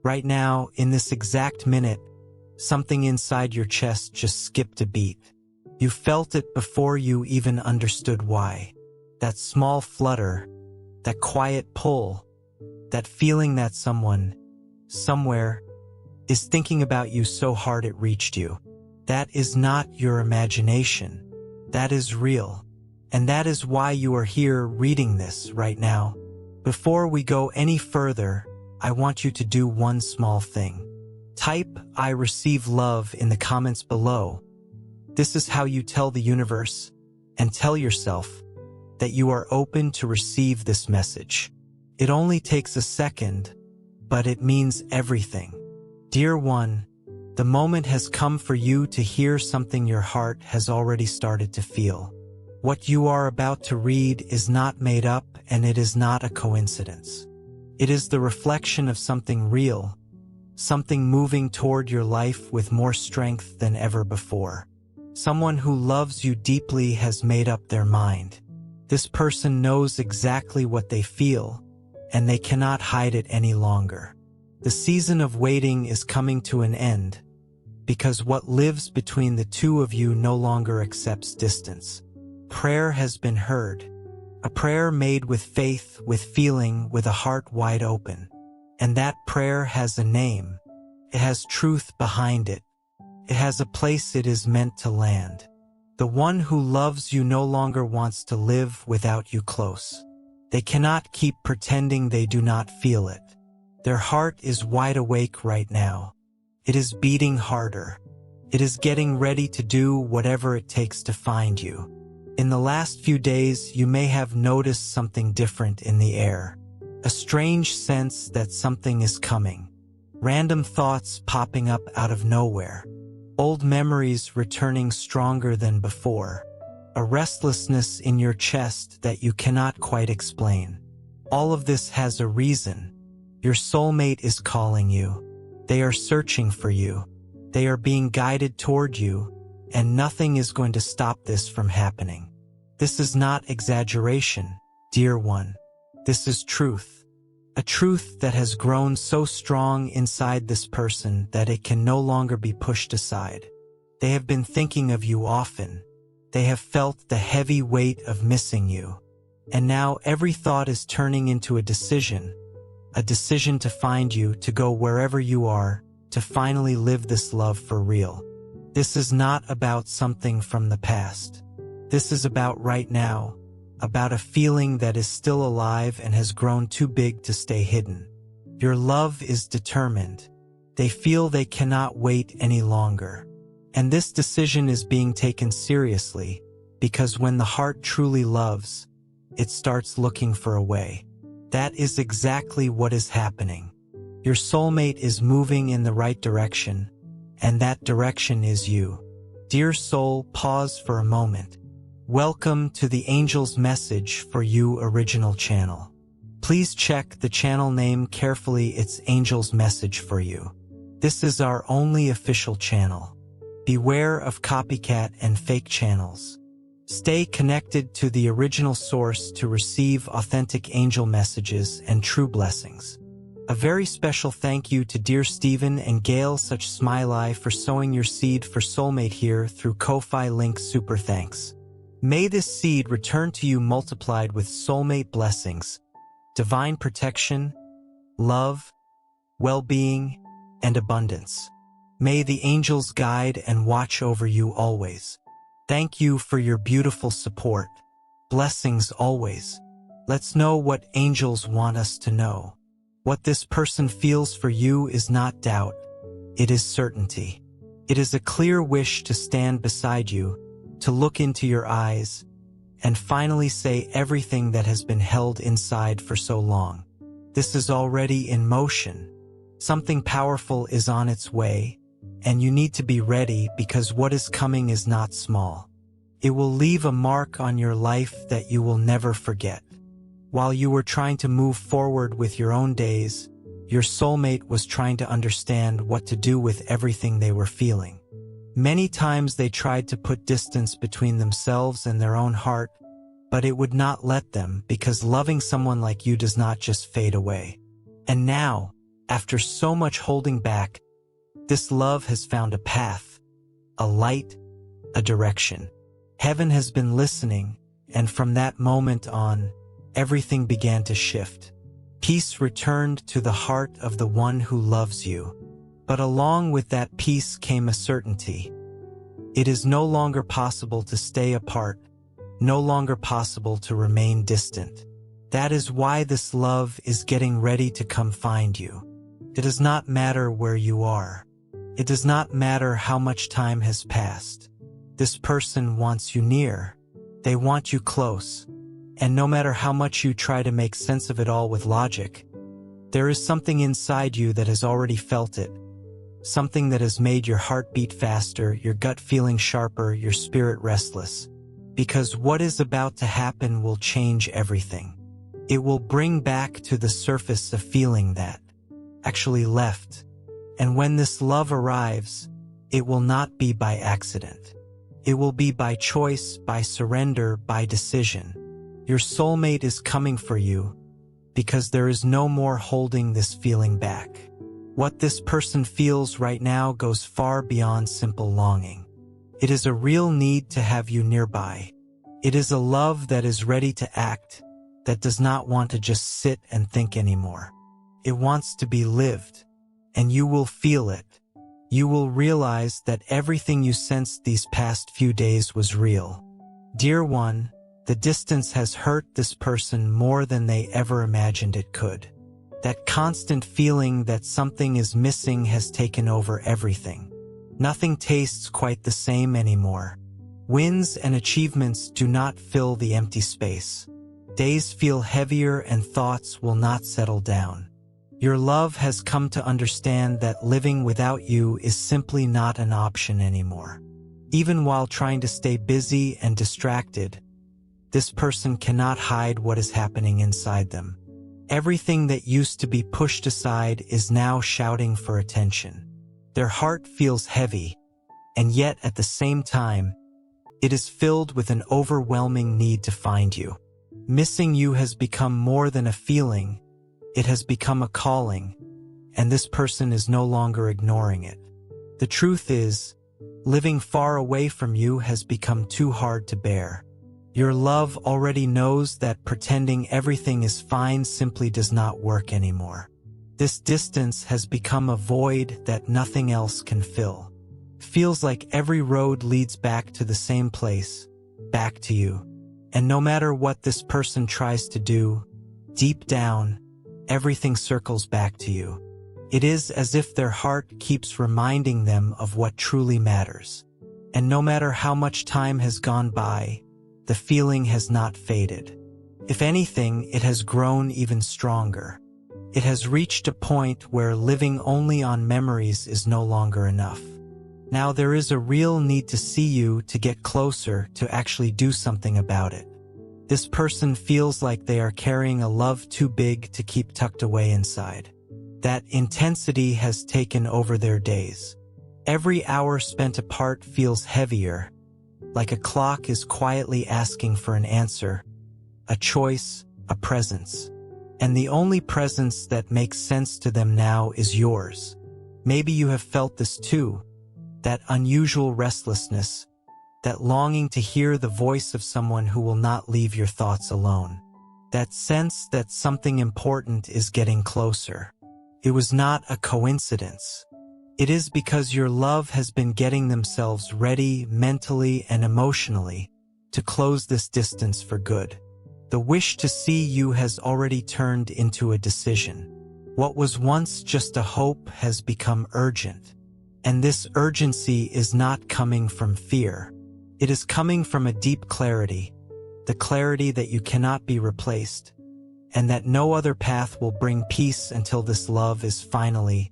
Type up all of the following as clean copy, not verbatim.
Right now, in this exact minute, something inside your chest just skipped a beat. You felt it before you even understood why. That small flutter, that quiet pull, that feeling that someone, somewhere, is thinking about you so hard it reached you. That is not your imagination. That is real. And that is why you are here reading this right now. Before we go any further, I want you to do one small thing. Type "I receive love" in the comments below. This is how you tell the universe and tell yourself that you are open to receive this message. It only takes a second, but it means everything. Dear one, the moment has come for you to hear something your heart has already started to feel. What you are about to read is not made up, and it is not a coincidence. It is the reflection of something real, something moving toward your life with more strength than ever before. Someone who loves you deeply has made up their mind. This person knows exactly what they feel, and they cannot hide it any longer. The season of waiting is coming to an end, because what lives between the two of you no longer accepts distance. Prayer has been heard. A prayer made with faith, with feeling, with a heart wide open. And that prayer has a name. It has truth behind it. It has a place it is meant to land. The one who loves you no longer wants to live without you close. They cannot keep pretending they do not feel it. Their heart is wide awake right now. It is beating harder. It is getting ready to do whatever it takes to find you. In the last few days, you may have noticed something different in the air. A strange sense that something is coming. Random thoughts popping up out of nowhere. Old memories returning stronger than before. A restlessness in your chest that you cannot quite explain. All of this has a reason. Your soulmate is calling you. They are searching for you. They are being guided toward you, and nothing is going to stop this from happening. This is not exaggeration, dear one. This is truth. A truth that has grown so strong inside this person that it can no longer be pushed aside. They have been thinking of you often. They have felt the heavy weight of missing you. And now every thought is turning into a decision to find you, to go wherever you are, to finally live this love for real. This is not about something from the past. This is about right now, about a feeling that is still alive and has grown too big to stay hidden. Your love is determined. They feel they cannot wait any longer. And this decision is being taken seriously, because when the heart truly loves, it starts looking for a way. That is exactly what is happening. Your soulmate is moving in the right direction, and that direction is you. Dear soul, pause for a moment. Welcome to the Angel's Message for You original channel. Please check the channel name carefully. It's Angel's Message for You. This is our only official channel. Beware of copycat and fake channels. Stay connected to the original source to receive authentic angel messages and true blessings. A very special thank you to dear Stephen and Gail Such Smiley for sowing your seed for Soulmate here through Ko-Fi link. Super thanks. May this seed return to you multiplied with soulmate blessings, divine protection, love, well-being, and abundance. May the angels guide and watch over you always. Thank you for your beautiful support. Blessings always. Let's know what angels want us to know. What this person feels for you is not doubt. It is certainty. It is a clear wish to stand beside you, to look into your eyes, and finally say everything that has been held inside for so long. This is already in motion. Something powerful is on its way, and you need to be ready because what is coming is not small. It will leave a mark on your life that you will never forget. While you were trying to move forward with your own days, your soulmate was trying to understand what to do with everything they were feeling. Many times they tried to put distance between themselves and their own heart, but it would not let them because loving someone like you does not just fade away. And now, After so much holding back, this love has found a path, a light, a direction. Heaven has been listening, and from that moment on, everything began to shift. Peace returned to the heart of the one who loves you. But along with that peace came a certainty. It is no longer possible to stay apart, no longer possible to remain distant. That is why this love is getting ready to come find you. It does not matter where you are. It does not matter how much time has passed. This person wants you near. They want you close. And no matter how much you try to make sense of it all with logic, there is something inside you that has already felt it. Something that has made your heart beat faster, your gut feeling sharper, your spirit restless. Because what is about to happen will change everything. It will bring back to the surface a feeling that actually left. And when this love arrives, it will not be by accident. It will be by choice, by surrender, by decision. Your soulmate is coming for you because there is no more holding this feeling back. What this person feels right now goes far beyond simple longing. It is a real need to have you nearby. It is a love that is ready to act, that does not want to just sit and think anymore. It wants to be lived, and you will feel it. You will realize that everything you sensed these past few days was real. Dear one, the distance has hurt this person more than they ever imagined it could. That constant feeling that something is missing has taken over everything. Nothing tastes quite the same anymore. Wins and achievements do not fill the empty space. Days feel heavier and thoughts will not settle down. Your love has come to understand that living without you is simply not an option anymore. Even while trying to stay busy and distracted, this person cannot hide what is happening inside them. Everything that used to be pushed aside is now shouting for attention. Their heart feels heavy, and yet at the same time, it is filled with an overwhelming need to find you. Missing you has become more than a feeling, it has become a calling, and this person is no longer ignoring it. The truth is, living far away from you has become too hard to bear. Your love already knows that pretending everything is fine simply does not work anymore. This distance has become a void that nothing else can fill. Feels like every road leads back to the same place, back to you. And no matter what this person tries to do, deep down, everything circles back to you. It is as if their heart keeps reminding them of what truly matters. And no matter how much time has gone by, the feeling has not faded. If anything, it has grown even stronger. It has reached a point where living only on memories is no longer enough. Now there is a real need to see you, to get closer, to actually do something about it. This person feels like they are carrying a love too big to keep tucked away inside. That intensity has taken over their days. Every hour spent apart feels heavier, like a clock is quietly asking for an answer, a choice, a presence. And the only presence that makes sense to them now is yours. Maybe you have felt this too, that unusual restlessness, that longing to hear the voice of someone who will not leave your thoughts alone. That sense that something important is getting closer. It was not a coincidence. It is because your love has been getting themselves ready mentally and emotionally to close this distance for good. The wish to see you has already turned into a decision. What was once just a hope has become urgent. And this urgency is not coming from fear. It is coming from a deep clarity, the clarity that you cannot be replaced, and that no other path will bring peace until this love is finally,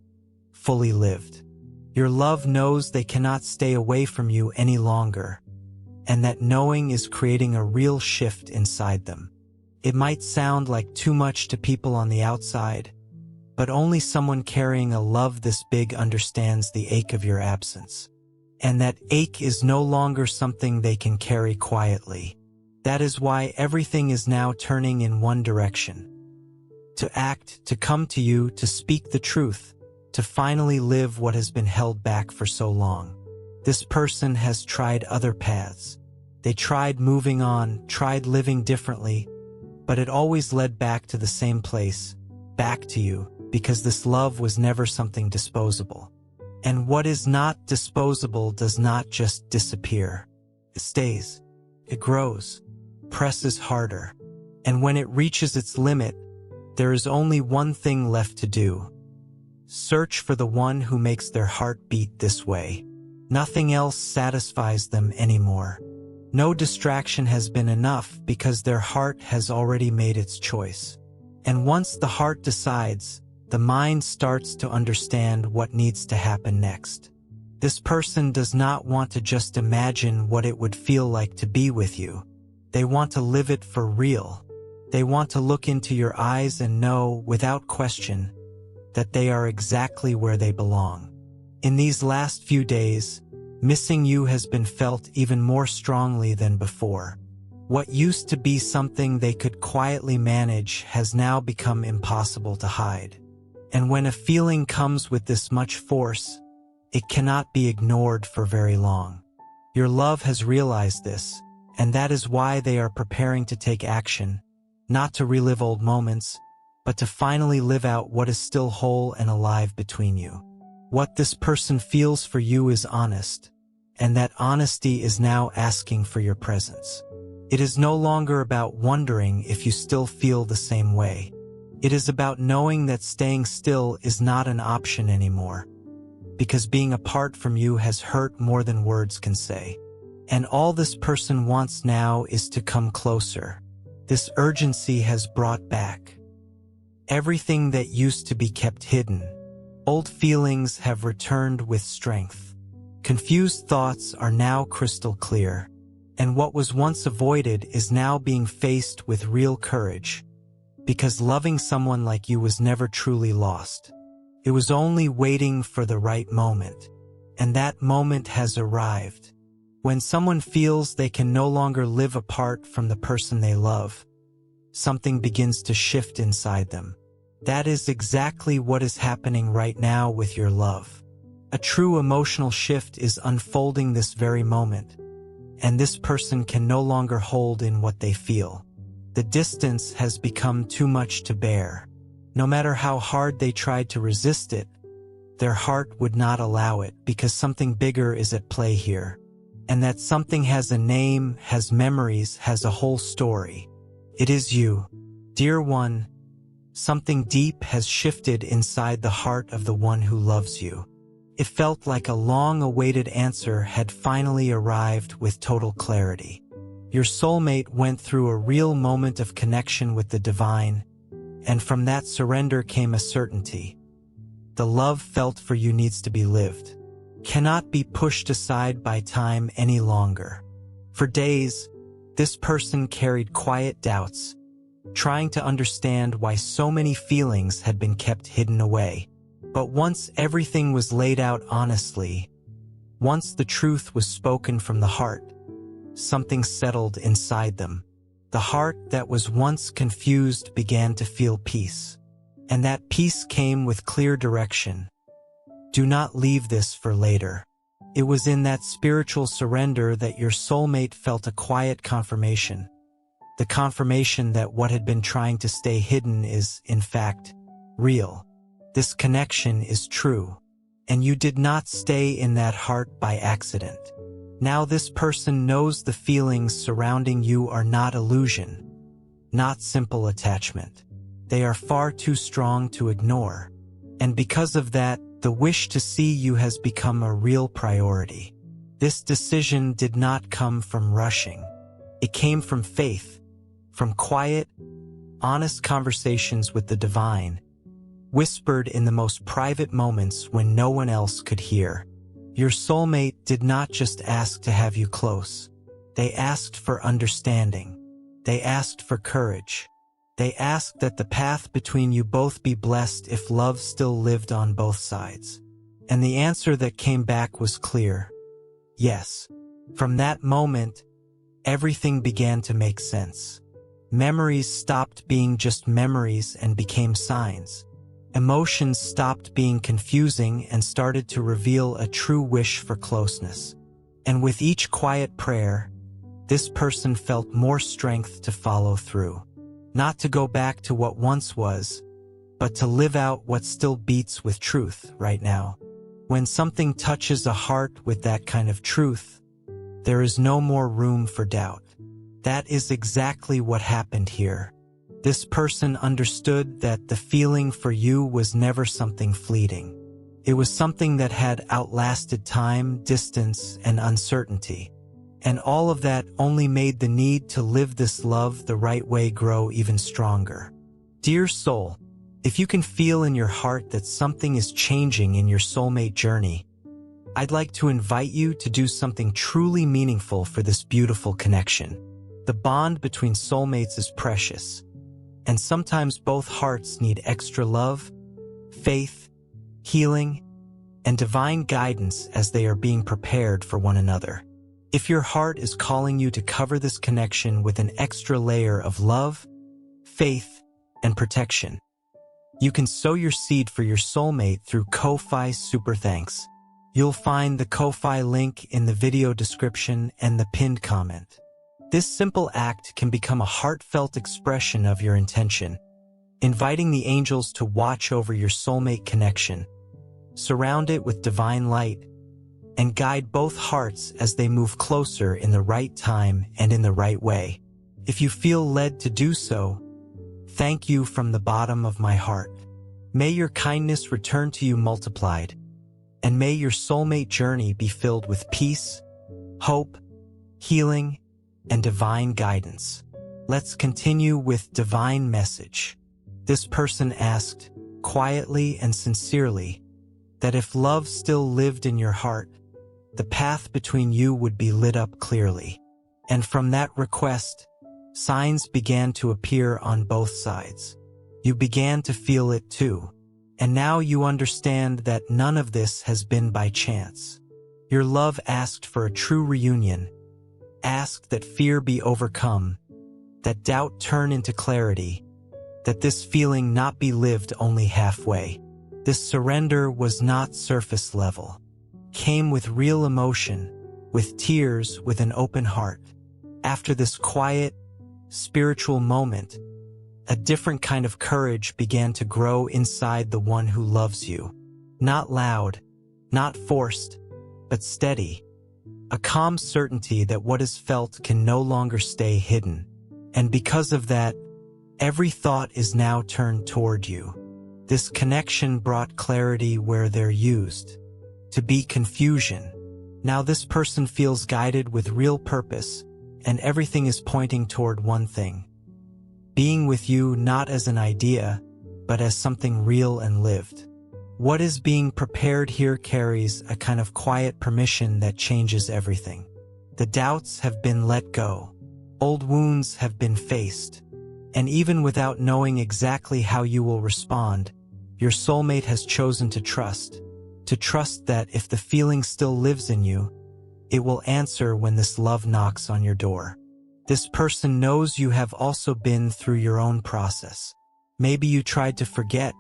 fully lived. Your love knows they cannot stay away from you any longer, and that knowing is creating a real shift inside them. It might sound like too much to people on the outside, but only someone carrying a love this big understands the ache of your absence. And that ache is no longer something they can carry quietly. That is why everything is now turning in one direction. to act, to come to you, to speak the truth, to finally live what has been held back for so long. This person has tried other paths. They tried moving on, tried living differently, but it always led back to the same place, back to you, because this love was never something disposable. And what is not disposable does not just disappear. It stays. It grows, presses harder. And when it reaches its limit, there is only one thing left to do. Search for the one who makes their heart beat this way. Nothing else satisfies them anymore. No distraction has been enough because their heart has already made its choice. And once the heart decides, the mind starts to understand what needs to happen next. This person does not want to just imagine what it would feel like to be with you. They want to live it for real. They want to look into your eyes and know, without question, that they are exactly where they belong. In these last few days, missing you has been felt even more strongly than before. What used to be something they could quietly manage has now become impossible to hide. And when a feeling comes with this much force, it cannot be ignored for very long. Your love has realized this, and that is why they are preparing to take action, not to relive old moments, but to finally live out what is still whole and alive between you. What this person feels for you is honest, and that honesty is now asking for your presence. It is no longer about wondering if you still feel the same way. It is about knowing that staying still is not an option anymore, because being apart from you has hurt more than words can say. And all this person wants now is to come closer. This urgency has brought back everything that used to be kept hidden. Old feelings have returned with strength. Confused thoughts are now crystal clear, and what was once avoided is now being faced with real courage, because loving someone like you was never truly lost. It was only waiting for the right moment, and that moment has arrived. When someone feels they can no longer live apart from the person they love, something begins to shift inside them. That is exactly what is happening right now with your love. A true emotional shift is unfolding this very moment, and this person can no longer hold in what they feel. The distance has become too much to bear. No matter how hard they tried to resist it, their heart would not allow it, because something bigger is at play here. And that something has a name, has memories, has a whole story. It is you, dear one. Something deep has shifted inside the heart of the one who loves you. It felt like a long-awaited answer had finally arrived with total clarity. Your soulmate went through a real moment of connection with the divine, and from that surrender came a certainty. The love felt for you needs to be lived, cannot be pushed aside by time any longer. For days, this person carried quiet doubts, trying to understand why so many feelings had been kept hidden away. But once everything was laid out honestly, once the truth was spoken from the heart, something settled inside them. The heart that was once confused began to feel peace. And that peace came with clear direction. Do not leave this for later. It was in that spiritual surrender that your soulmate felt a quiet confirmation. The confirmation that what had been trying to stay hidden is, in fact, real. This connection is true, and you did not stay in that heart by accident. Now this person knows the feelings surrounding you are not illusion, not simple attachment. They are far too strong to ignore, and because of that, the wish to see you has become a real priority. This decision did not come from rushing. It came from faith, from quiet, honest conversations with the divine, whispered in the most private moments when no one else could hear. Your soulmate did not just ask to have you close. They asked for understanding. They asked for courage. They asked that the path between you both be blessed if love still lived on both sides. And the answer that came back was clear. Yes. From that moment, everything began to make sense. Memories stopped being just memories and became signs. Emotions stopped being confusing and started to reveal a true wish for closeness. And with each quiet prayer, this person felt more strength to follow through. Not to go back to what once was, but to live out what still beats with truth right now. When something touches a heart with that kind of truth, there is no more room for doubt. That is exactly what happened here. This person understood that the feeling for you was never something fleeting. It was something that had outlasted time, distance, and uncertainty. And all of that only made the need to live this love the right way grow even stronger. Dear soul, if you can feel in your heart that something is changing in your soulmate journey, I'd like to invite you to do something truly meaningful for this beautiful connection. The bond between soulmates is precious, and sometimes both hearts need extra love, faith, healing, and divine guidance as they are being prepared for one another. If your heart is calling you to cover this connection with an extra layer of love, faith, and protection, you can sow your seed for your soulmate through Ko-Fi Super Thanks. You'll find the Ko-Fi link in the video description and the pinned comment. This simple act can become a heartfelt expression of your intention, inviting the angels to watch over your soulmate connection, surround it with divine light, and guide both hearts as they move closer in the right time and in the right way. If you feel led to do so, thank you from the bottom of my heart. May your kindness return to you multiplied, and may your soulmate journey be filled with peace, hope, healing, and divine guidance. Let's continue with divine message. This person asked, quietly and sincerely, that if love still lived in your heart, the path between you would be lit up clearly. And from that request, signs began to appear on both sides. You began to feel it too. And now you understand that none of this has been by chance. Your love asked for a true reunion, asked that fear be overcome, that doubt turn into clarity, that this feeling not be lived only halfway. This surrender was not surface level. Came with real emotion, with tears, with an open heart. After this quiet, spiritual moment, a different kind of courage began to grow inside the one who loves you. Not loud, not forced, but steady. A calm certainty that what is felt can no longer stay hidden. And because of that, every thought is now turned toward you. This connection brought clarity where there used to be confusion. Now this person feels guided with real purpose, and everything is pointing toward one thing: being with you not as an idea, but as something real and lived. What is being prepared here carries a kind of quiet permission that changes everything. The doubts have been let go. Old wounds have been faced. And even without knowing exactly how you will respond, your soulmate has chosen to trust that if the feeling still lives in you, it will answer when this love knocks on your door. This person knows you have also been through your own process. Maybe you tried to forget,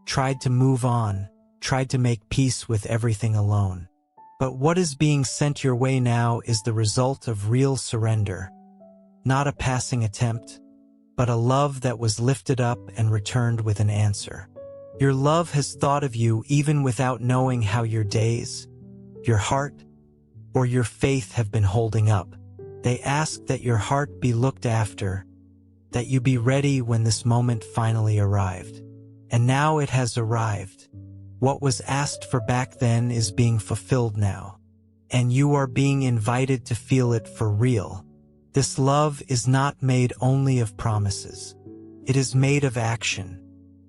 tried to move on, tried to make peace with everything alone. But what is being sent your way now is the result of real surrender. Not a passing attempt, but a love that was lifted up and returned with an answer. Your love has thought of you even without knowing how your days, your heart, or your faith have been holding up. They ask that your heart be looked after, that you be ready when this moment finally arrived. And now it has arrived. What was asked for back then is being fulfilled now, and you are being invited to feel it for real. This love is not made only of promises. It is made of action.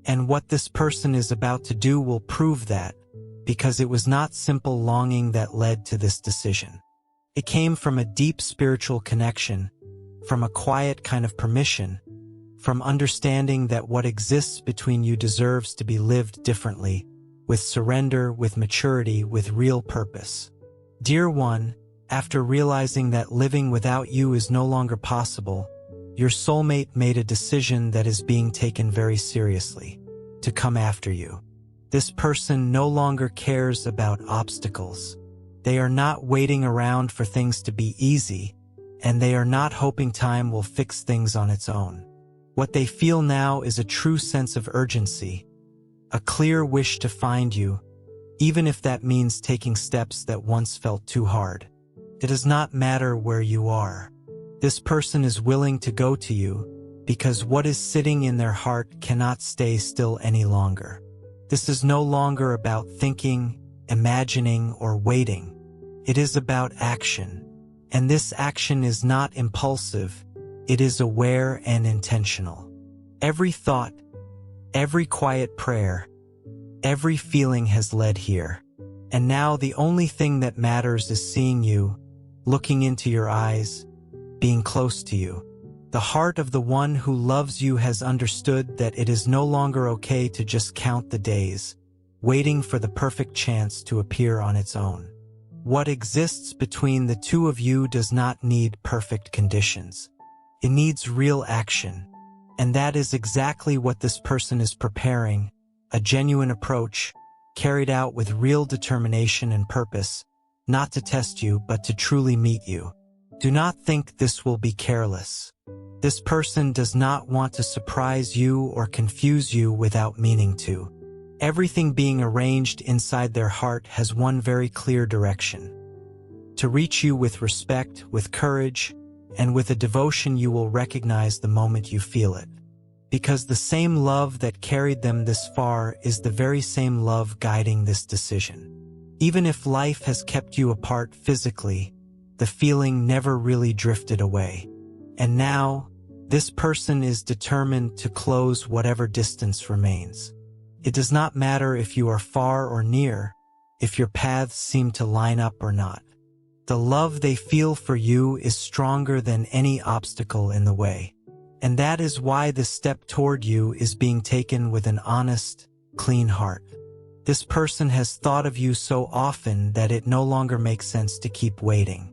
And what this person is about to do will prove that, because it was not simple longing that led to this decision. It came from a deep spiritual connection, from a quiet kind of permission, from understanding that what exists between you deserves to be lived differently, with surrender, with maturity, with real purpose. Dear one, after realizing that living without you is no longer possible, Your soulmate made a decision that is being taken very seriously, to come after you. This person no longer cares about obstacles. They are not waiting around for things to be easy, and they are not hoping time will fix things on its own. What they feel now is a true sense of urgency, a clear wish to find you, even if that means taking steps that once felt too hard. It does not matter where you are. This person is willing to go to you because what is sitting in their heart cannot stay still any longer. This is no longer about thinking, imagining, or waiting. It is about action. And this action is not impulsive. It is aware and intentional. Every thought, every quiet prayer, every feeling has led here. And now the only thing that matters is seeing you, looking into your eyes, being close to you. The heart of the one who loves you has understood that it is no longer okay to just count the days, waiting for the perfect chance to appear on its own. What exists between the two of you does not need perfect conditions. It needs real action. And that is exactly what this person is preparing, a genuine approach, carried out with real determination and purpose, not to test you but to truly meet you. Do not think this will be careless. This person does not want to surprise you or confuse you without meaning to. Everything being arranged inside their heart has one very clear direction: to reach you with respect, with courage, and with a devotion you will recognize the moment you feel it. Because the same love that carried them this far is the very same love guiding this decision. Even if life has kept you apart physically, the feeling never really drifted away. And now, this person is determined to close whatever distance remains. It does not matter if you are far or near, if your paths seem to line up or not. The love they feel for you is stronger than any obstacle in the way. And that is why the step toward you is being taken with an honest, clean heart. This person has thought of you so often that it no longer makes sense to keep waiting.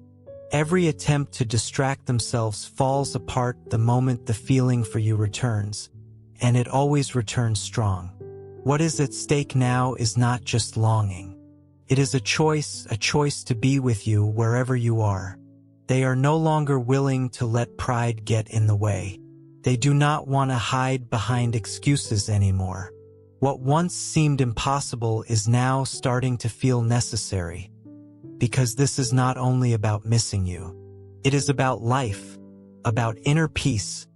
Every attempt to distract themselves falls apart the moment the feeling for you returns, and it always returns strong. What is at stake now is not just longing. It is a choice to be with you wherever you are. They are no longer willing to let pride get in the way. They do not want to hide behind excuses anymore. What once seemed impossible is now starting to feel necessary. Because this is not only about missing you. It is about life, about inner peace,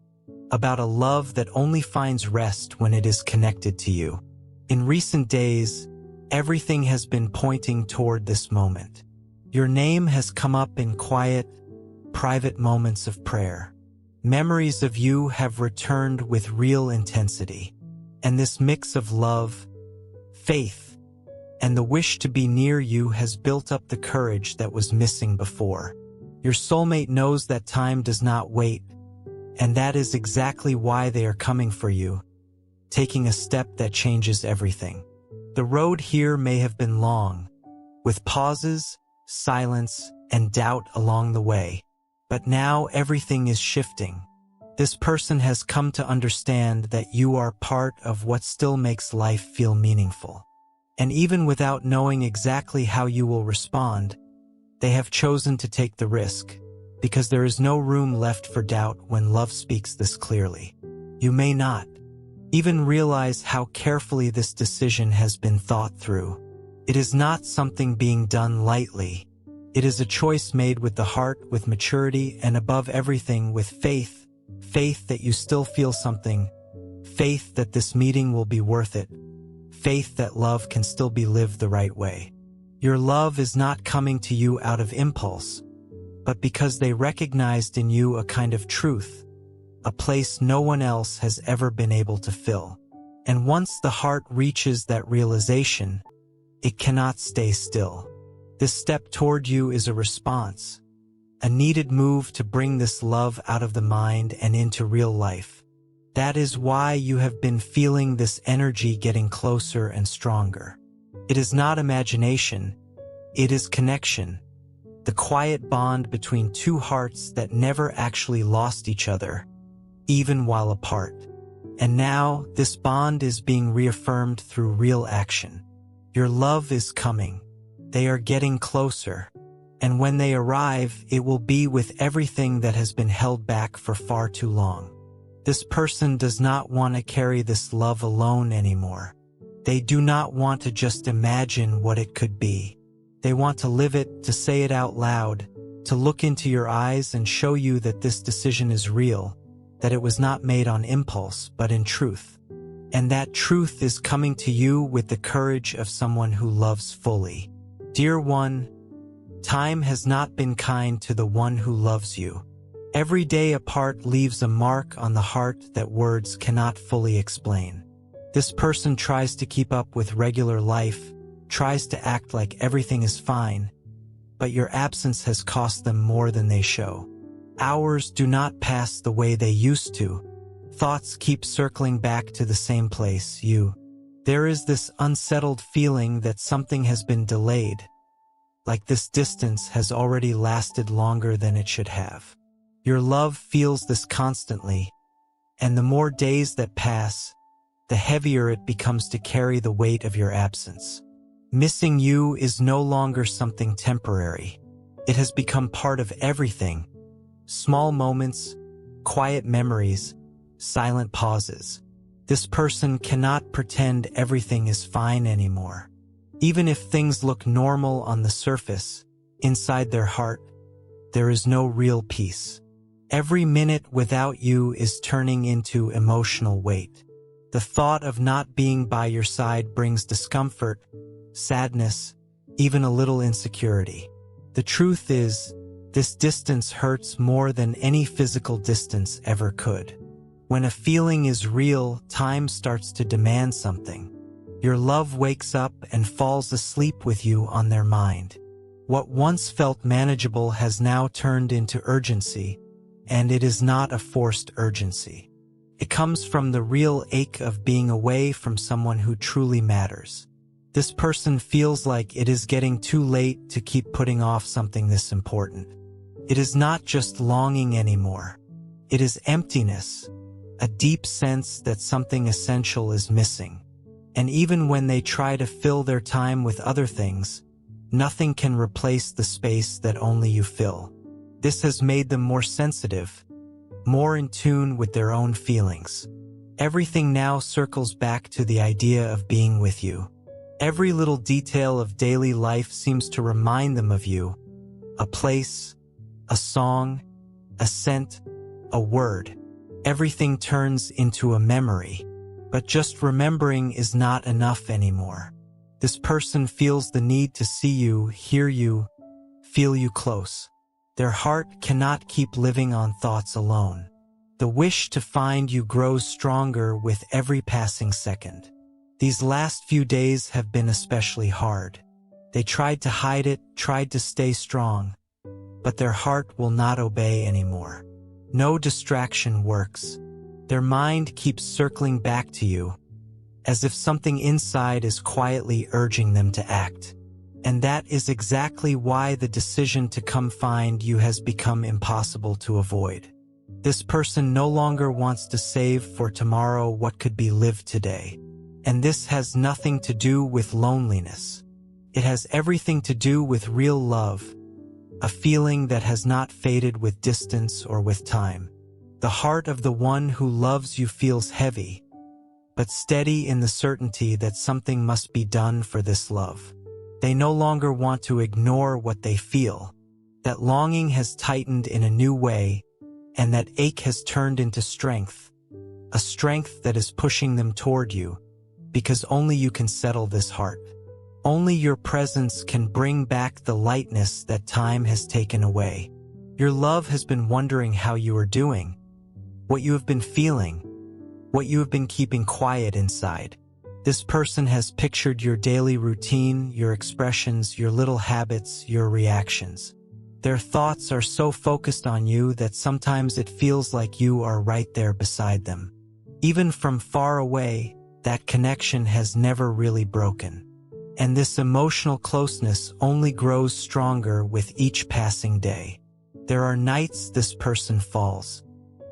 about a love that only finds rest when it is connected to you. In recent days, everything has been pointing toward this moment. Your name has come up in quiet, private moments of prayer. Memories of you have returned with real intensity. And this mix of love, faith, and the wish to be near you has built up the courage that was missing before. Your soulmate knows that time does not wait, and that is exactly why they are coming for you, taking a step that changes everything. The road here may have been long, with pauses, silence, and doubt along the way, but now everything is shifting. This person has come to understand that you are part of what still makes life feel meaningful. And even without knowing exactly how you will respond, they have chosen to take the risk, because there is no room left for doubt when love speaks this clearly. You may not even realize how carefully this decision has been thought through. It is not something being done lightly. It is a choice made with the heart, with maturity, and above everything with faith. Faith that you still feel something. Faith that this meeting will be worth it. Faith that love can still be lived the right way. Your love is not coming to you out of impulse, but because they recognized in you a kind of truth, a place no one else has ever been able to fill. And once the heart reaches that realization, it cannot stay still. This step toward you is a response, a needed move to bring this love out of the mind and into real life. That is why you have been feeling this energy getting closer and stronger. It is not imagination, it is connection, the quiet bond between two hearts that never actually lost each other, even while apart. And now, this bond is being reaffirmed through real action. Your love is coming. They are getting closer. And when they arrive, it will be with everything that has been held back for far too long. This person does not want to carry this love alone anymore. They do not want to just imagine what it could be. They want to live it, to say it out loud, to look into your eyes and show you that this decision is real, that it was not made on impulse, but in truth. And that truth is coming to you with the courage of someone who loves fully. Dear one, time has not been kind to the one who loves you. Every day apart leaves a mark on the heart that words cannot fully explain. This person tries to keep up with regular life, tries to act like everything is fine, but your absence has cost them more than they show. Hours do not pass the way they used to. Thoughts keep circling back to the same place, you. There is this unsettled feeling that something has been delayed, like this distance has already lasted longer than it should have. Your love feels this constantly, and the more days that pass, the heavier it becomes to carry the weight of your absence. Missing you is no longer something temporary. It has become part of everything. Small moments, quiet memories, silent pauses. This person cannot pretend everything is fine anymore. Even if things look normal on the surface, inside their heart, there is no real peace. Every minute without you is turning into emotional weight. The thought of not being by your side brings discomfort, sadness, even a little insecurity. The truth is, this distance hurts more than any physical distance ever could. When a feeling is real, time starts to demand something. Your love wakes up and falls asleep with you on their mind. What once felt manageable has now turned into urgency, and it is not a forced urgency. It comes from the real ache of being away from someone who truly matters. This person feels like it is getting too late to keep putting off something this important. It is not just longing anymore. It is emptiness, a deep sense that something essential is missing. And even when they try to fill their time with other things, nothing can replace the space that only you fill. This has made them more sensitive, more in tune with their own feelings. Everything now circles back to the idea of being with you. Every little detail of daily life seems to remind them of you. A place, a song, a scent, a word. Everything turns into a memory. But just remembering is not enough anymore. This person feels the need to see you, hear you, feel you close. Their heart cannot keep living on thoughts alone. The wish to find you grows stronger with every passing second. These last few days have been especially hard. They tried to hide it, tried to stay strong, but their heart will not obey anymore. No distraction works. Their mind keeps circling back to you, as if something inside is quietly urging them to act. And that is exactly why the decision to come find you has become impossible to avoid. This person no longer wants to save for tomorrow what could be lived today. And this has nothing to do with loneliness. It has everything to do with real love, a feeling that has not faded with distance or with time. The heart of the one who loves you feels heavy, but steady in the certainty that something must be done for this love. They no longer want to ignore what they feel. That longing has tightened in a new way, and that ache has turned into strength, a strength that is pushing them toward you, because only you can settle this heart. Only your presence can bring back the lightness that time has taken away. Your love has been wondering how you are doing, what you have been feeling, what you have been keeping quiet inside. This person has pictured your daily routine, your expressions, your little habits, your reactions. Their thoughts are so focused on you that sometimes it feels like you are right there beside them. Even from far away, that connection has never really broken. And this emotional closeness only grows stronger with each passing day. There are nights this person falls.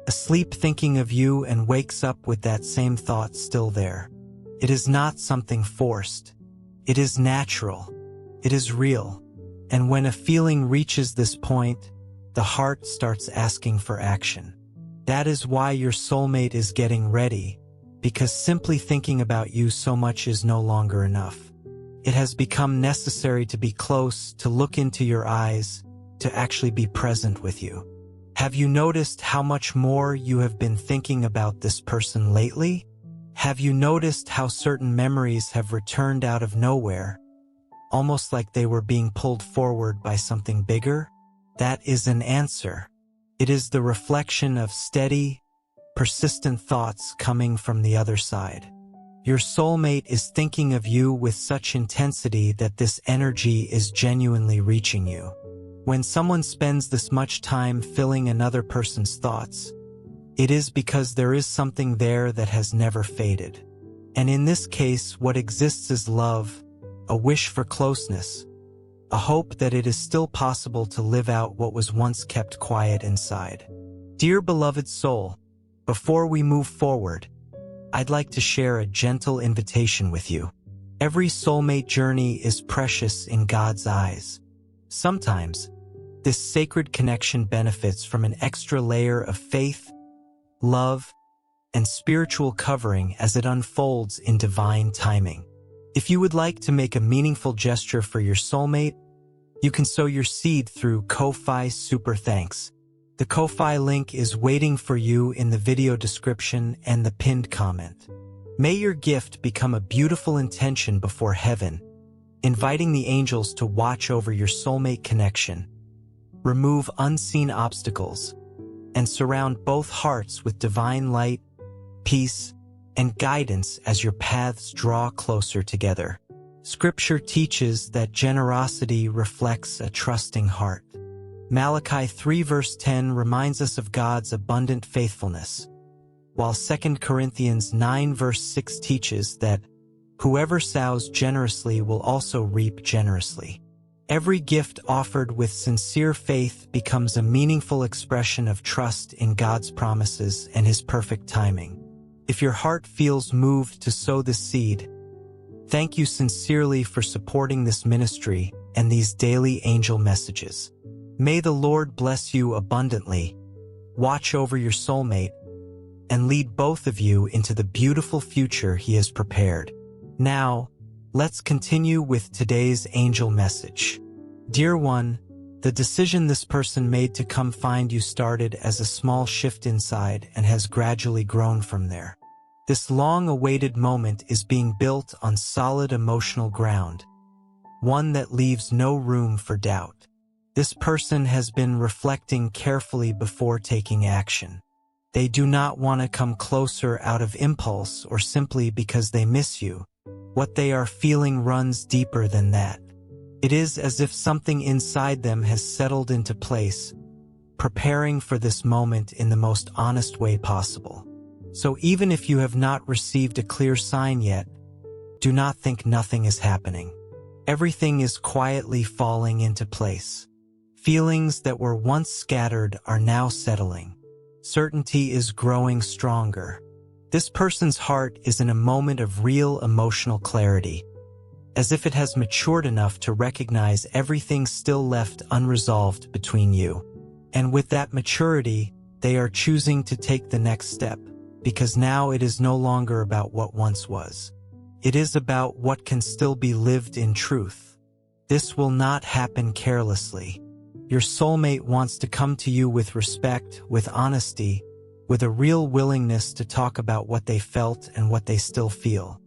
asleep thinking of you and wakes up with that same thought still there. It is not something forced. It is natural. It is real. And when a feeling reaches this point, the heart starts asking for action. That is why your soulmate is getting ready, because simply thinking about you so much is no longer enough. It has become necessary to be close, to look into your eyes, to actually be present with you. Have you noticed how much more you have been thinking about this person lately? Have you noticed how certain memories have returned out of nowhere, almost like they were being pulled forward by something bigger? That is an answer. It is the reflection of steady, persistent thoughts coming from the other side. Your soulmate is thinking of you with such intensity that this energy is genuinely reaching you. When someone spends this much time filling another person's thoughts, it is because there is something there that has never faded. And in this case, what exists is love, a wish for closeness, a hope that it is still possible to live out what was once kept quiet inside. Dear beloved soul, before we move forward, I'd like to share a gentle invitation with you. Every soulmate journey is precious in God's eyes. Sometimes, this sacred connection benefits from an extra layer of faith, love, and spiritual covering as it unfolds in divine timing. If you would like to make a meaningful gesture for your soulmate, you can sow your seed through Ko-Fi Super Thanks. The Ko-Fi link is waiting for you in the video description and the pinned comment. May your gift become a beautiful intention before heaven, inviting the angels to watch over your soulmate connection, remove unseen obstacles, and surround both hearts with divine light, peace, and guidance as your paths draw closer together. Scripture teaches that generosity reflects a trusting heart. Malachi 3 verse 10 reminds us of God's abundant faithfulness, while 2 Corinthians 9 verse 6 teaches that whoever sows generously will also reap generously. Every gift offered with sincere faith becomes a meaningful expression of trust in God's promises and His perfect timing. If your heart feels moved to sow this seed, thank you sincerely for supporting this ministry and these daily angel messages. May the Lord bless you abundantly, watch over your soulmate, and lead both of you into the beautiful future He has prepared. Now, let's continue with today's angel message. Dear one, the decision this person made to come find you started as a small shift inside and has gradually grown from there. This long-awaited moment is being built on solid emotional ground, one that leaves no room for doubt. This person has been reflecting carefully before taking action. They do not want to come closer out of impulse or simply because they miss you. What they are feeling runs deeper than that. It is as if something inside them has settled into place, preparing for this moment in the most honest way possible. So even if you have not received a clear sign yet, do not think nothing is happening. Everything is quietly falling into place. Feelings that were once scattered are now settling. Certainty is growing stronger. This person's heart is in a moment of real emotional clarity, as if it has matured enough to recognize everything still left unresolved between you. And with that maturity, they are choosing to take the next step, because now it is no longer about what once was. It is about what can still be lived in truth. This will not happen carelessly. Your soulmate wants to come to you with respect, with honesty, with a real willingness to talk about what they felt and what they still feel.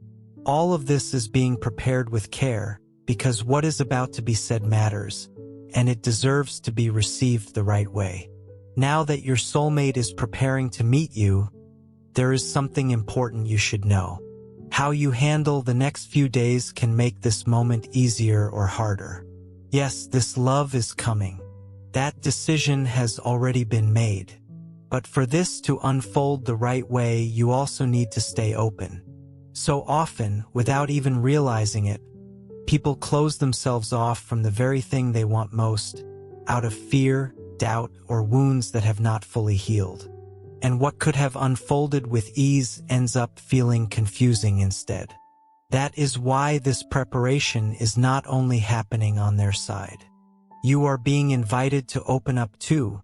All of this is being prepared with care, because what is about to be said matters, and it deserves to be received the right way. Now that your soulmate is preparing to meet you, there is something important you should know. How you handle the next few days can make this moment easier or harder. Yes, this love is coming. That decision has already been made. But for this to unfold the right way, you also need to stay open. So often, without even realizing it, people close themselves off from the very thing they want most, out of fear, doubt, or wounds that have not fully healed. and what could have unfolded with ease ends up feeling confusing instead. That is why this preparation is not only happening on their side. You are being invited to open up too,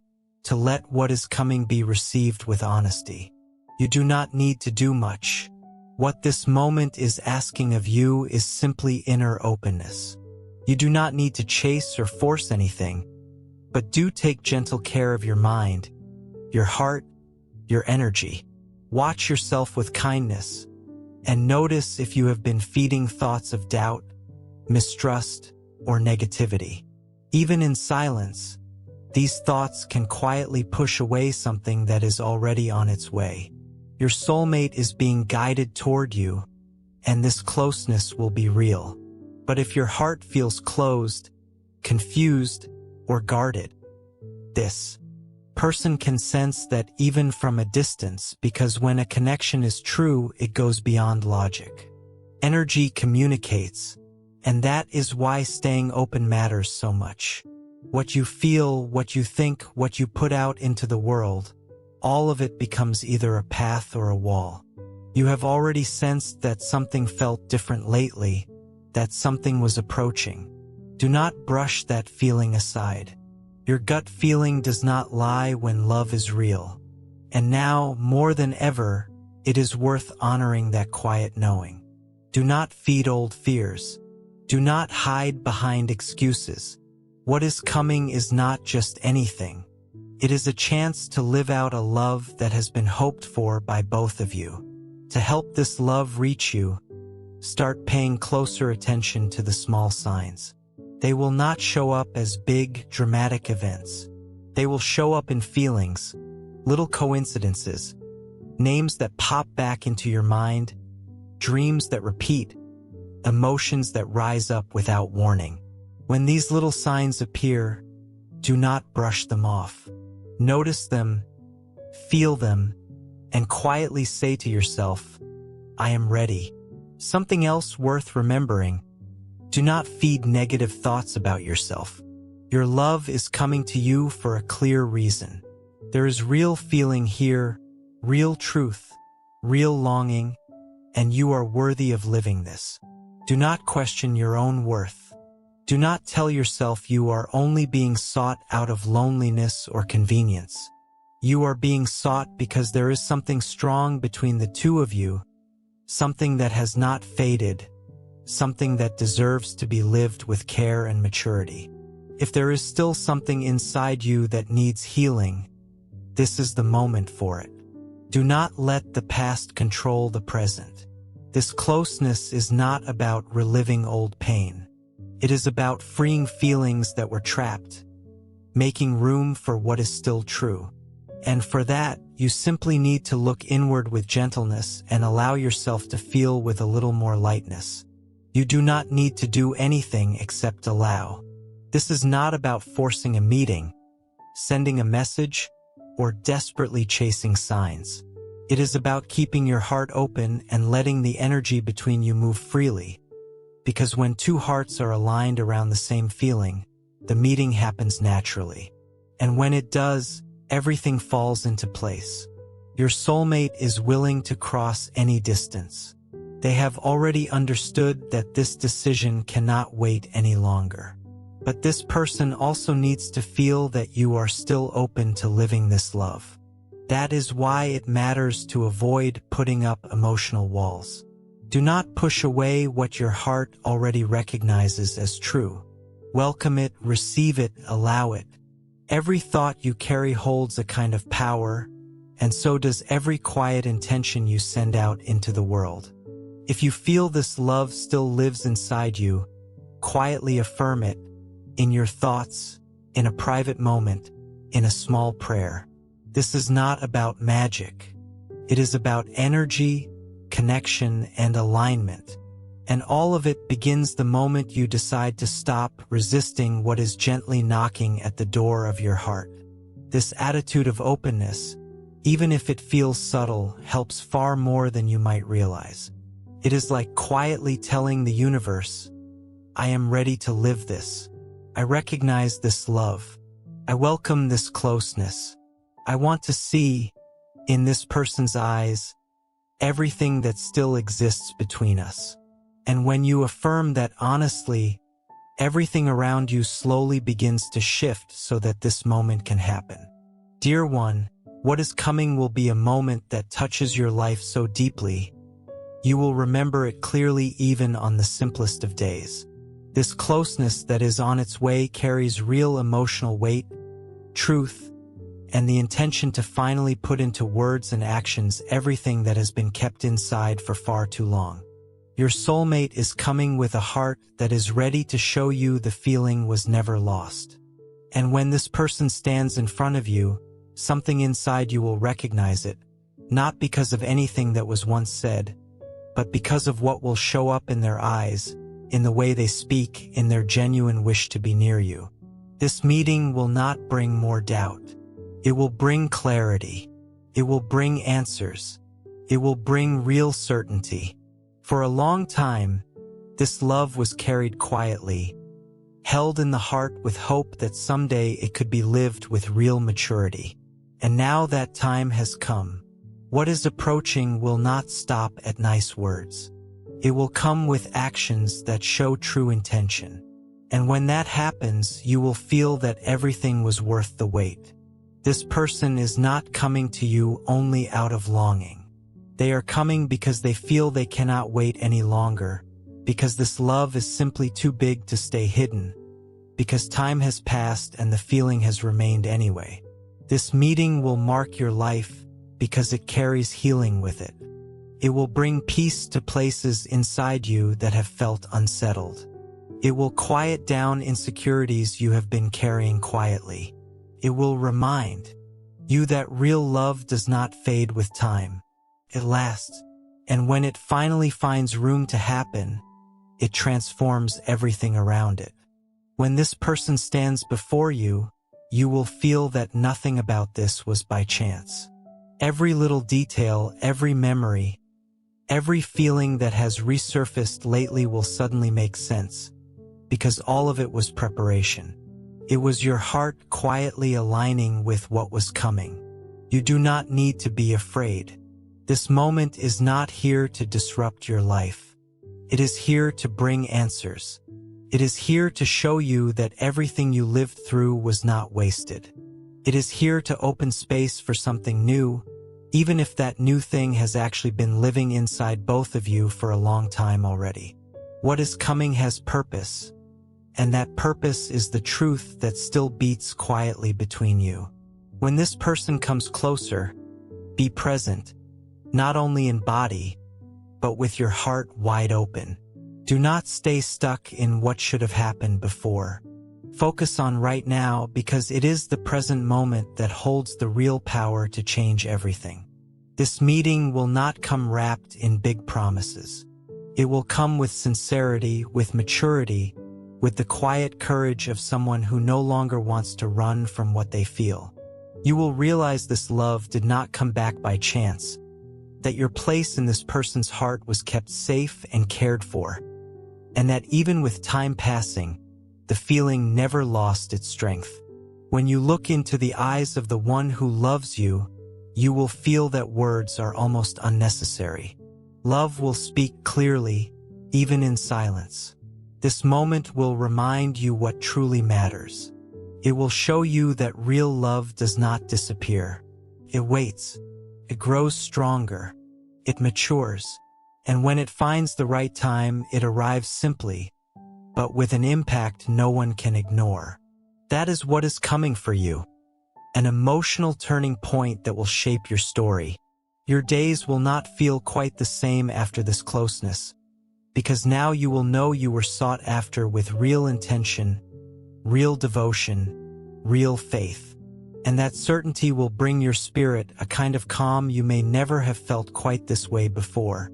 to let what is coming be received with honesty. You do not need to do much. What this moment is asking of you is simply inner openness. You do not need to chase or force anything, but do take gentle care of your mind, your heart, your energy. Watch yourself with kindness, and notice if you have been feeding thoughts of doubt, mistrust, or negativity. Even in silence, these thoughts can quietly push away something that is already on its way. Your soulmate is being guided toward you, and this closeness will be real. But if your heart feels closed, confused, or guarded, this person can sense that even from a distance, because when a connection is true, it goes beyond logic. Energy communicates, and that is why staying open matters so much. What you feel, what you think, what you put out into the world, all of it becomes either a path or a wall. You have already sensed that something felt different lately, that something was approaching. Do not brush that feeling aside. Your gut feeling does not lie when love is real. And now, more than ever, it is worth honoring that quiet knowing. Do not feed old fears. Do not hide behind excuses. What is coming is not just anything. It is a chance to live out a love that has been hoped for by both of you. To help this love reach you, start paying closer attention to the small signs. They will not show up as big, dramatic events. They will show up in feelings, little coincidences, names that pop back into your mind, dreams that repeat, emotions that rise up without warning. When these little signs appear, do not brush them off. Notice them, feel them, and quietly say to yourself, I am ready. Something else worth remembering: do not feed negative thoughts about yourself. Your love is coming to you for a clear reason. There is real feeling here, real truth, real longing, and you are worthy of living this. Do not question your own worth. Do not tell yourself you are only being sought out of loneliness or convenience. You are being sought because there is something strong between the two of you, something that has not faded, something that deserves to be lived with care and maturity. If there is still something inside you that needs healing, this is the moment for it. Do not let the past control the present. This closeness is not about reliving old pain. It is about freeing feelings that were trapped, making room for what is still true. And for that, you simply need to look inward with gentleness and allow yourself to feel with a little more lightness. You do not need to do anything except allow. This is not about forcing a meeting, sending a message, or desperately chasing signs. It is about keeping your heart open and letting the energy between you move freely. Because when two hearts are aligned around the same feeling, the meeting happens naturally. And when it does, everything falls into place. Your soulmate is willing to cross any distance. They have already understood that this decision cannot wait any longer. But this person also needs to feel that you are still open to living this love. That is why it matters to avoid putting up emotional walls. Do not push away what your heart already recognizes as true. Welcome it, receive it, allow it. Every thought you carry holds a kind of power, and so does every quiet intention you send out into the world. If you feel this love still lives inside you, quietly affirm it, in your thoughts, in a private moment, in a small prayer. This is not about magic. It is about energy, connection, and alignment. And all of it begins the moment you decide to stop resisting what is gently knocking at the door of your heart. This attitude of openness, even if it feels subtle, helps far more than you might realize. It is like quietly telling the universe, I am ready to live this. I recognize this love. I welcome this closeness. I want to see, in this person's eyes, everything that still exists between us. And when you affirm that honestly, everything around you slowly begins to shift so that this moment can happen. Dear one, what is coming will be a moment that touches your life so deeply, you will remember it clearly even on the simplest of days. This closeness that is on its way carries real emotional weight, truth, and the intention to finally put into words and actions everything that has been kept inside for far too long. Your soulmate is coming with a heart that is ready to show you the feeling was never lost. And when this person stands in front of you, something inside you will recognize it, not because of anything that was once said, but because of what will show up in their eyes, in the way they speak, in their genuine wish to be near you. This meeting will not bring more doubt. It will bring clarity. It will bring answers. It will bring real certainty. For a long time, this love was carried quietly, held in the heart with hope that someday it could be lived with real maturity. And now that time has come. What is approaching will not stop at nice words. It will come with actions that show true intention. And when that happens, you will feel that everything was worth the wait. This person is not coming to you only out of longing. They are coming because they feel they cannot wait any longer, because this love is simply too big to stay hidden, because time has passed and the feeling has remained anyway. This meeting will mark your life because it carries healing with it. It will bring peace to places inside you that have felt unsettled. It will quiet down insecurities you have been carrying quietly. It will remind you that real love does not fade with time. It lasts, and when it finally finds room to happen, it transforms everything around it. When this person stands before you, you will feel that nothing about this was by chance. Every little detail, every memory, every feeling that has resurfaced lately will suddenly make sense, because all of it was preparation. It was your heart quietly aligning with what was coming. You do not need to be afraid. This moment is not here to disrupt your life. It is here to bring answers. It is here to show you that everything you lived through was not wasted. It is here to open space for something new, even if that new thing has actually been living inside both of you for a long time already. What is coming has purpose, and that purpose is the truth that still beats quietly between you. When this person comes closer, be present, not only in body, but with your heart wide open. Do not stay stuck in what should have happened before. Focus on right now, because it is the present moment that holds the real power to change everything. This meeting will not come wrapped in big promises. It will come with sincerity, with maturity, with the quiet courage of someone who no longer wants to run from what they feel. You will realize this love did not come back by chance, that your place in this person's heart was kept safe and cared for, and that even with time passing, the feeling never lost its strength. When you look into the eyes of the one who loves you, you will feel that words are almost unnecessary. Love will speak clearly, even in silence. This moment will remind you what truly matters. It will show you that real love does not disappear. It waits. It grows stronger. It matures. And when it finds the right time, it arrives simply, but with an impact no one can ignore. That is what is coming for you. An emotional turning point that will shape your story. Your days will not feel quite the same after this closeness, because now you will know you were sought after with real intention, real devotion, real faith. And that certainty will bring your spirit a kind of calm you may never have felt quite this way before.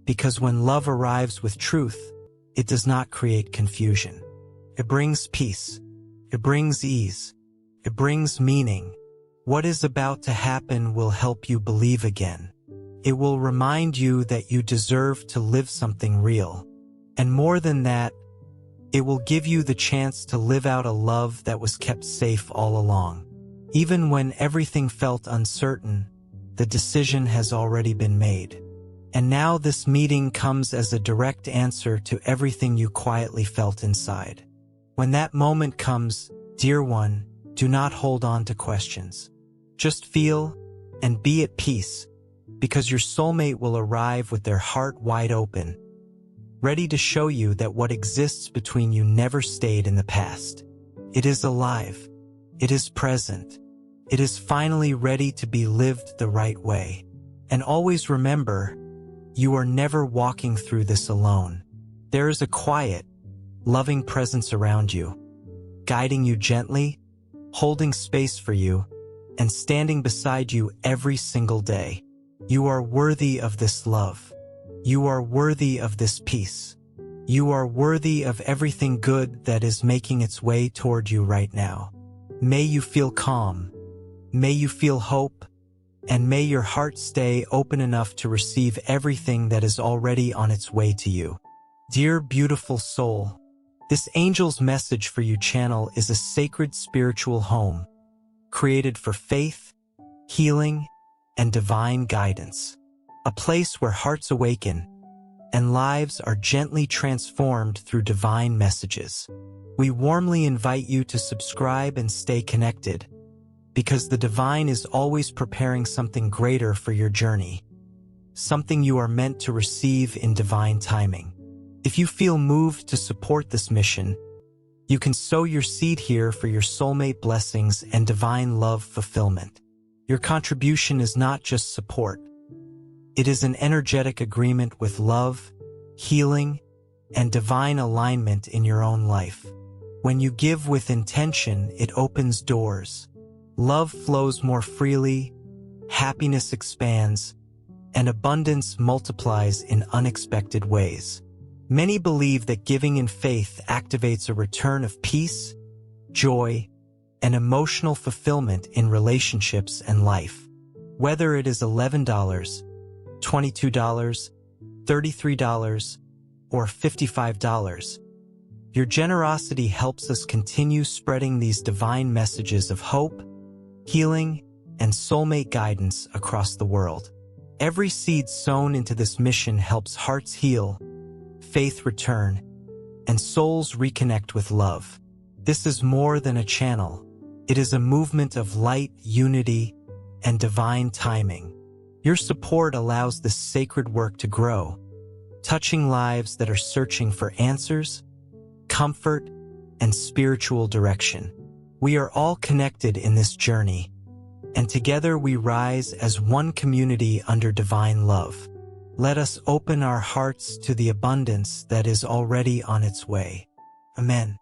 Because when love arrives with truth, it does not create confusion. It brings peace. It brings ease. It brings meaning. What is about to happen will help you believe again. It will remind you that you deserve to live something real. And more than that, it will give you the chance to live out a love that was kept safe all along. Even when everything felt uncertain, the decision has already been made. And now this meeting comes as a direct answer to everything you quietly felt inside. When that moment comes, dear one, do not hold on to questions. Just feel and be at peace, because your soulmate will arrive with their heart wide open, ready to show you that what exists between you never stayed in the past. It is alive. It is present. It is finally ready to be lived the right way. And always remember, you are never walking through this alone. There is a quiet, loving presence around you, guiding you gently, holding space for you, and standing beside you every single day. You are worthy of this love. You are worthy of this peace. You are worthy of everything good that is making its way toward you right now. May you feel calm. May you feel hope. And may your heart stay open enough to receive everything that is already on its way to you. Dear beautiful soul, this angel's message for you channel is a sacred spiritual home, created for faith, healing, and divine guidance. A place where hearts awaken and lives are gently transformed through divine messages. We warmly invite you to subscribe and stay connected, because the divine is always preparing something greater for your journey, something you are meant to receive in divine timing. If you feel moved to support this mission, you can sow your seed here for your soulmate blessings and divine love fulfillment. Your contribution is not just support. It is an energetic agreement with love, healing, and divine alignment in your own life. When you give with intention, it opens doors. Love flows more freely, happiness expands, and abundance multiplies in unexpected ways. Many believe that giving in faith activates a return of peace, joy, and emotional fulfillment in relationships and life. Whether it is $11, $22, $33, or $55, your generosity helps us continue spreading these divine messages of hope, healing, and soulmate guidance across the world. Every seed sown into this mission helps hearts heal, faith return, and souls reconnect with love. This is more than a channel. It is a movement of light, unity, and divine timing. Your support allows this sacred work to grow, touching lives that are searching for answers, comfort, and spiritual direction. We are all connected in this journey, and together we rise as one community under divine love. Let us open our hearts to the abundance that is already on its way. Amen.